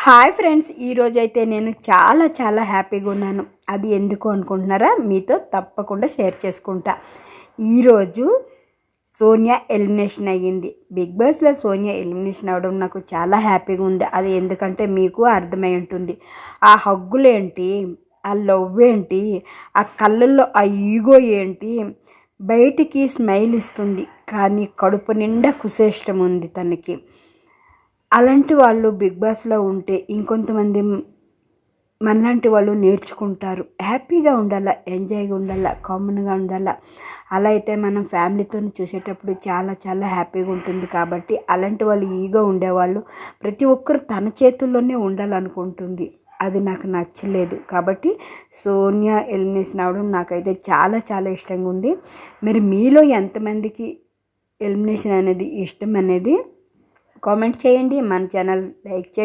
Hi friends, ఈరోజైతే నేను చాలా హ్యాపీగా ఉన్నాను. అది ఎందుకు అనుకుంటున్నారా? మీతో తప్పకుండా షేర్ చేసుకుంటా. ఈరోజు సోనియా ఎలిమినేషన్ అయ్యింది. బిగ్ బాస్లో సోనియా ఎలిమినేషన్ అవ్వడం నాకు చాలా హ్యాపీగా ఉంది. అది ఎందుకంటే మీకు అర్థమై ఉంటుంది. ఆ హగ్గులేంటి, ఆ లవ్ ఏంటి, ఆ కళ్ళల్లో ఆ ఈగో ఏంటి, బయటికి స్మైల్ ఇస్తుంది కానీ కడుపు నిండా కుసేష్టం ఉంది తనకి. అలాంటి వాళ్ళు బిగ్ బాస్లో ఉంటే ఇంకొంతమంది మనలాంటి వాళ్ళు నేర్చుకుంటారు. హ్యాపీగా ఉండాల, ఎంజాయ్గా ఉండాల, కామన్గా ఉండాల. అలా అయితే మనం ఫ్యామిలీతో చూసేటప్పుడు చాలా హ్యాపీగా ఉంటుంది. కాబట్టి అలాంటి వాళ్ళు ఈగో ఉండేవాళ్ళు ప్రతి ఒక్కరు తన చేతుల్లోనే ఉండాలనుకుంటుంది. అది నాకు నచ్చలేదు. కాబట్టి సోనియా ఎలిమినేషన్ అవడం నాకైతే చాలా ఇష్టంగా ఉంది. మరి మీలో ఎంతమందికి ఎలిమినేషన్ అనేది ఇష్టం అనేది కామెంట్ చేయండి. మన ఛానల్ లైక్ చేయండి.